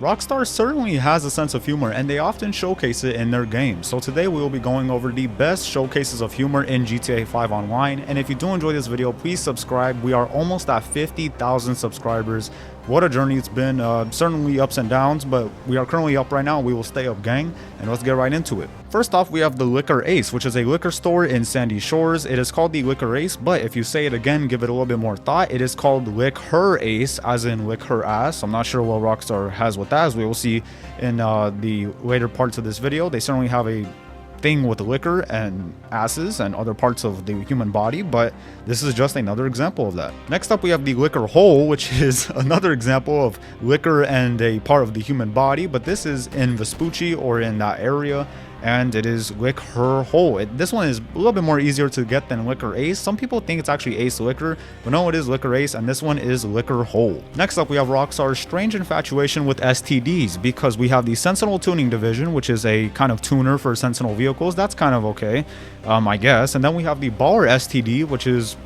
Rockstar certainly has a sense of humor, and they often showcase it in their games. So today we will be going over the best showcases of humor in GTA 5 Online, and if you do enjoy this video, please subscribe. We are almost at 50,000 subscribers. What a journey it's been, certainly ups and downs, but we are currently up right now. We will stay up, gang, and let's get right into it. First off, we have the Liquor Ace, which is a liquor store in Sandy Shores. It is called the Liquor Ace, but if you say it again, give it a little bit more thought, it is called Lick Her Ace, as in lick her ass. I'm not sure what Rockstar has with that, as we will see in the later parts of this video. They certainly have a thing with liquor and asses and other parts of the human body, but this is just another example of that. Next up, we have the liquor hole, which is another example of liquor and a part of the human body, but this is in Vespucci or in that area, and it is Lick Her Hole. This one is a little bit more easier to get than Liquor Ace. Some people think it's actually Ace Liquor, but no, it is Liquor Ace, and this one is Liquor Hole. Next up, we have Rockstar's strange infatuation with STDs, because we have the Sentinel Tuning Division, which is a kind of tuner for Sentinel vehicles. That's kind of okay, I guess. And then we have the Baller STD, which is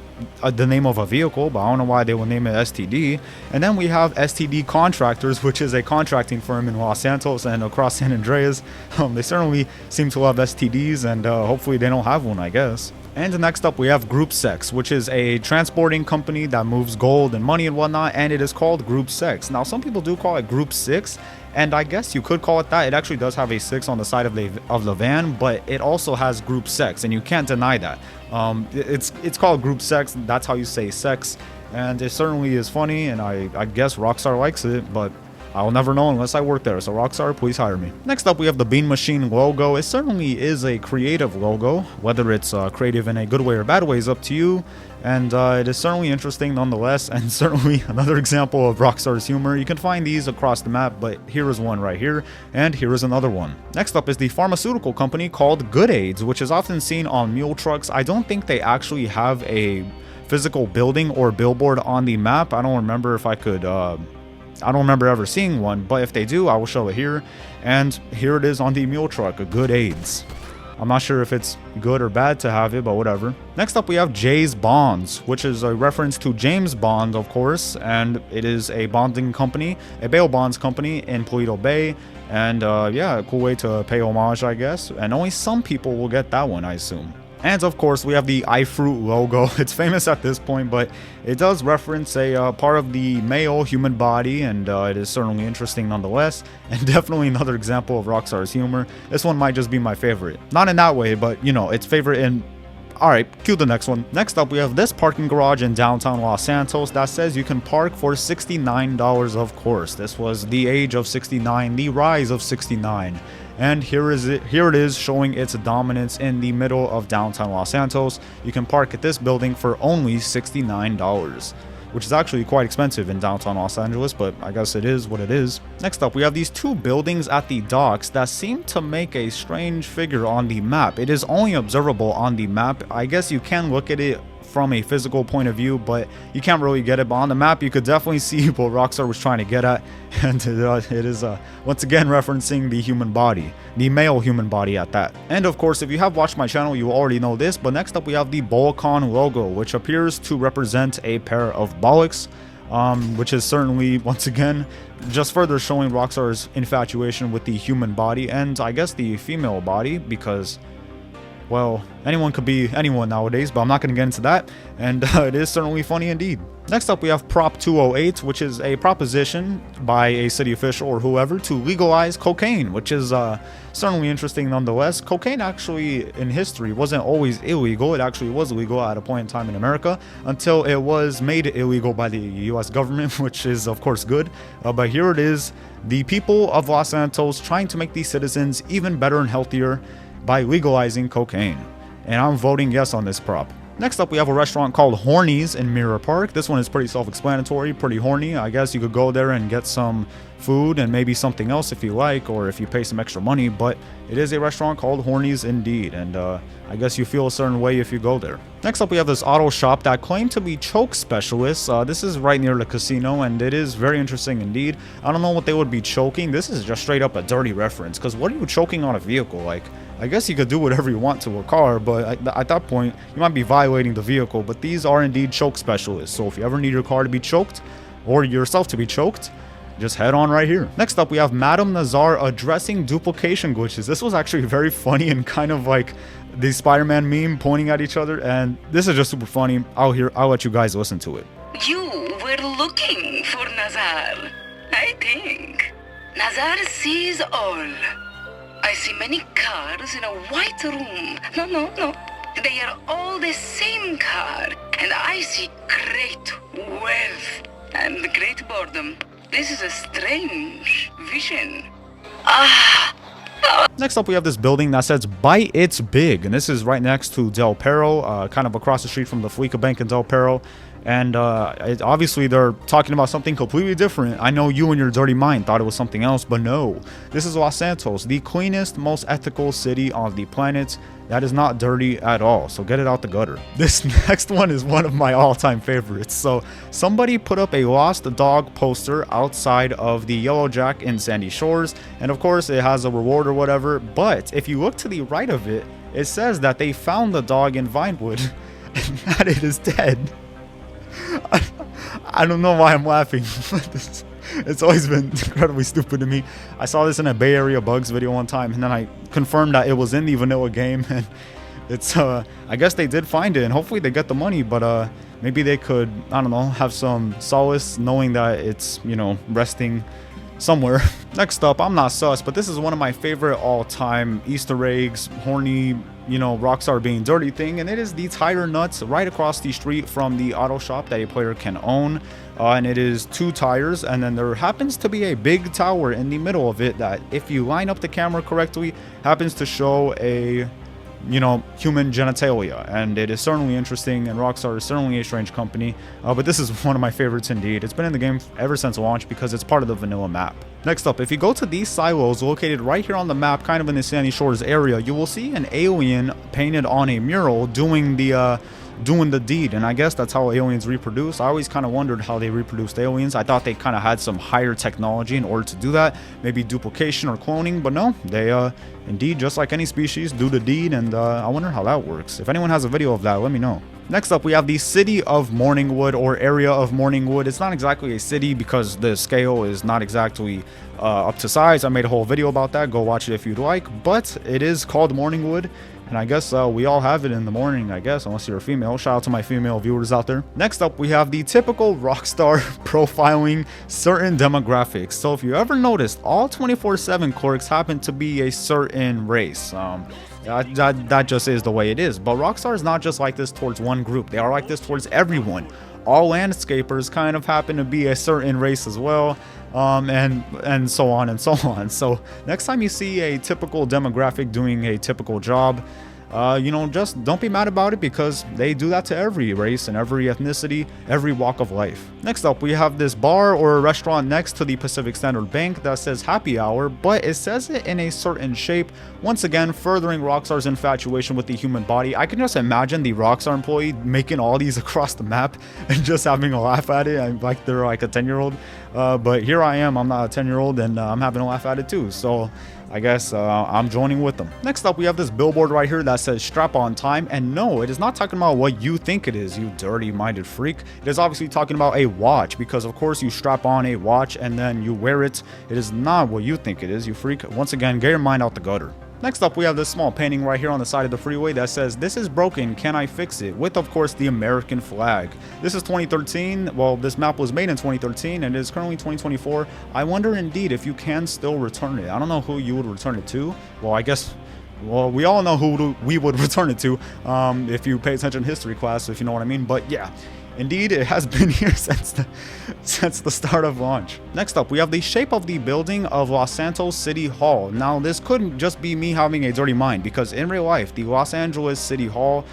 the name of a vehicle, but I don't know why they will name it STD. And then we have STD Contractors, which is a contracting firm in Los Santos and across San Andreas. They certainly seem to love STDs, and hopefully they don't have one, I guess. And next up, we have Group Sex, which is a transporting company that moves gold and money and whatnot, and it is called Group Sex. Now, some people do call it Group 6, and I guess you could call it that. It actually does have a 6 on the side of the van, but it also has Group Sex, and you can't deny that. It's called Group Sex. That's how you say sex, and it certainly is funny, and I guess Rockstar likes it, but I'll never know unless I work there. So Rockstar, please hire me. Next up, we have the Bean Machine logo. It certainly is a creative logo. Whether it's creative in a good way or bad way is up to you. And it is certainly interesting nonetheless, and certainly another example of Rockstar's humor. You can find these across the map, but here is one right here, and here is another one. Next up is the pharmaceutical company called Good Aids, which is often seen on mule trucks. I don't think they actually have a physical building or billboard on the map. I don't remember if I could... I don't remember ever seeing one, but if they do, I will show it here. And here it is on the mule truck, a Good Aids. I'm not sure if it's good or bad to have it, but whatever. Next up, we have Jay's Bonds, which is a reference to James Bond, of course, and it is a bonding company, a bail bonds company in Paleto Bay. And yeah, a cool way to pay homage, I guess. And only some people will get that one, I assume. And of course, we have the iFruit logo. It's famous at this point, but it does reference a part of the male human body, and it is certainly interesting nonetheless, and definitely another example of Rockstar's humor. This one might just be my favorite. Not in that way, but, you know, it's favorite in... Alright, cue the next one. Next up, we have this parking garage in downtown Los Santos that says you can park for $69, of course. This was the age of 69, the rise of 69. And here it is showing its dominance in the middle of downtown Los Santos. You can park at this building for only $69, which is actually quite expensive in downtown Los Angeles, but I guess it is what it is. Next up, we have these two buildings at the docks that seem to make a strange figure on the map. It is only observable on the map. I guess you can look at it from a physical point of view, but you can't really get it. But on the map, you could definitely see what Rockstar was trying to get at, and it is once again referencing the human body, the male human body at that. And of course, if you have watched my channel, you already know this, but next up we have the Bolcon logo, which appears to represent a pair of bollocks, which is certainly, once again, just further showing Rockstar's infatuation with the human body, and I guess the female body, because... well, anyone could be anyone nowadays, but I'm not going to get into that, and it is certainly funny indeed. Next up, we have Prop 208, which is a proposition by a city official or whoever to legalize cocaine, which is certainly interesting nonetheless. Cocaine actually, in history, wasn't always illegal. It actually was legal at a point in time in America until it was made illegal by the US government, which is, of course, good. But here it is, the people of Los Santos trying to make these citizens even better and healthier by legalizing cocaine, and I'm voting yes on this prop. Next up, we have a restaurant called Hornies in Mirror Park. This one is pretty self-explanatory, pretty horny. I guess you could go there and get some food and maybe something else if you like, or if you pay some extra money, but it is a restaurant called Hornies indeed, and I guess you feel a certain way if you go there. Next up, we have this auto shop that claimed to be choke specialists. This is right near the casino, and it is very interesting indeed. I don't know what they would be choking. This is just straight up a dirty reference, because what are you choking on a vehicle? Like, I guess you could do whatever you want to a car, but at that point, you might be violating the vehicle. But these are indeed choke specialists, so if you ever need your car to be choked, or yourself to be choked, just head on right here. Next up, we have Madame Nazar addressing duplication glitches. This was actually very funny and kind of like the Spider-Man meme pointing at each other, and this is just super funny. I'll let you guys listen to it. You were looking for Nazar, I think. Nazar sees all. I see many cars in a white room. No. They are all the same car. And I see great wealth and great boredom. This is a strange vision. Next up, we have this building that says, "By It's Big," and this is right next to Del Perro, kind of across the street from the Fleeca Bank in Del Perro. And obviously, they're talking about something completely different. I know you and your dirty mind thought it was something else, but no. This is Los Santos, the cleanest, most ethical city on the planet. That is not dirty at all, so get it out the gutter. This next one is one of my all-time favorites. So somebody put up a lost dog poster outside of the Yellow Jack in Sandy Shores, and of course it has a reward or whatever, but if you look to the right of it, it says that they found the dog in Vinewood and that it is dead. I don't know why I'm laughing. It's always been incredibly stupid to me. I saw this in a Bay Area Bugs video one time, and then I confirmed that it was in the vanilla game, and it's I guess they did find it, and hopefully they get the money, but maybe they could, I don't know, have some solace knowing that it's, you know, resting somewhere. Next up, I'm not sus, but this is one of my favorite all-time Easter eggs, horny, you know, Rockstar being dirty thing, and it is the tire nuts right across the street from the auto shop that a player can own. And it is 2 tires, and then there happens to be a big tower in the middle of it that, if you line up the camera correctly, happens to show a, you know, human genitalia, and it is certainly interesting, and Rockstar is certainly a strange company, but this is one of my favorites indeed. It's been in the game ever since launch because it's part of the vanilla map. Next up, if you go to these silos located right here on the map, kind of in the Sandy Shores area, you will see an alien painted on a mural doing the deed, and I guess that's how aliens reproduce. I always kind of wondered how they reproduced aliens. I thought they kind of had some higher technology in order to do that, maybe duplication or cloning, but no, they indeed, just like any species, do the deed, and I wonder how that works. If anyone has a video of that, let me know. Next up, we have the city of Morningwood, or area of Morningwood. It's not exactly a city because the scale is not exactly up to size. I made a whole video about that. Go watch it if you'd like, but it is called Morningwood. And I guess we all have it in the morning, I guess, unless you're a female. Shout out to my female viewers out there. Next up, we have the typical Rockstar profiling certain demographics. So if you ever noticed, all 24/7 clerks happen to be a certain race. That just is the way it is. But Rockstar is not just like this towards one group. They are like this towards everyone. All landscapers kind of happen to be a certain race as well. And so on and so on. So next time you see a typical demographic doing a typical job, you know, just don't be mad about it, because they do that to every race and every ethnicity, every walk of life. Next up, we have this bar or restaurant next to the Pacific Standard Bank that says happy hour, but it says it in a certain shape, once again furthering Rockstar's infatuation with the human body. I can just imagine the Rockstar employee making all these across the map and just having a laugh at it, like they're like a 10-year-old. But here I am, I'm not a 10-year-old, and I'm having a laugh at it too. So I guess I'm joining with them. Next up, we have this billboard right here that says strap on time, and no, it is not talking about what you think it is, you dirty minded freak. It is obviously talking about a watch, because of course you strap on a watch and then you wear it. It is not what you think it is, you freak. Once again, get your mind out the gutter. Next up, we have this small painting right here on the side of the freeway that says, "This is broken, can I fix it?" with, of course, the American flag. This is 2013. Well, this map was made in 2013 and it is currently 2024. I wonder indeed if you can still return it. I don't know who you would return it to. Well, I guess, well, we all know who we would return it to if you pay attention to history class, if you know what I mean. But yeah, indeed, it has been here since the start of launch. Next up, we have the shape of the building of Los Santos City Hall. Now, this couldn't just be me having a dirty mind, because in real life, the Los Angeles City Hall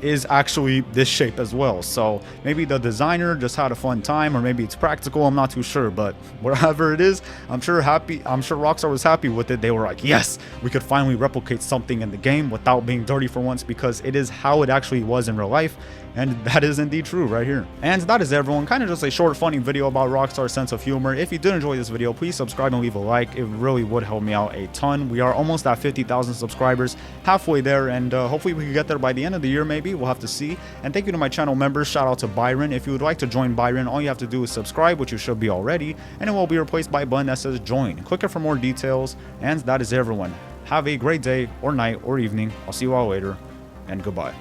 is actually this shape as well. So maybe the designer just had a fun time, or maybe it's practical, I'm not too sure, but whatever it is, I'm sure Rockstar was happy with it. They were like, yes, we could finally replicate something in the game without being dirty for once, because it is how it actually was in real life. And that is indeed true right here. And that is everyone. Kind of just a short, funny video about Rockstar's sense of humor. If you did enjoy this video, please subscribe and leave a like. It really would help me out a ton. We are almost at 50,000 subscribers, halfway there, and hopefully we can get there by the end of the year maybe, we'll have to see. And thank you to my channel members. Shout out to Byron. If you would like to join Byron, all you have to do is subscribe, which you should be already, and it will be replaced by a button that says join. Click it for more details, and that is everyone. Have a great day or night or evening. I'll see you all later, and goodbye.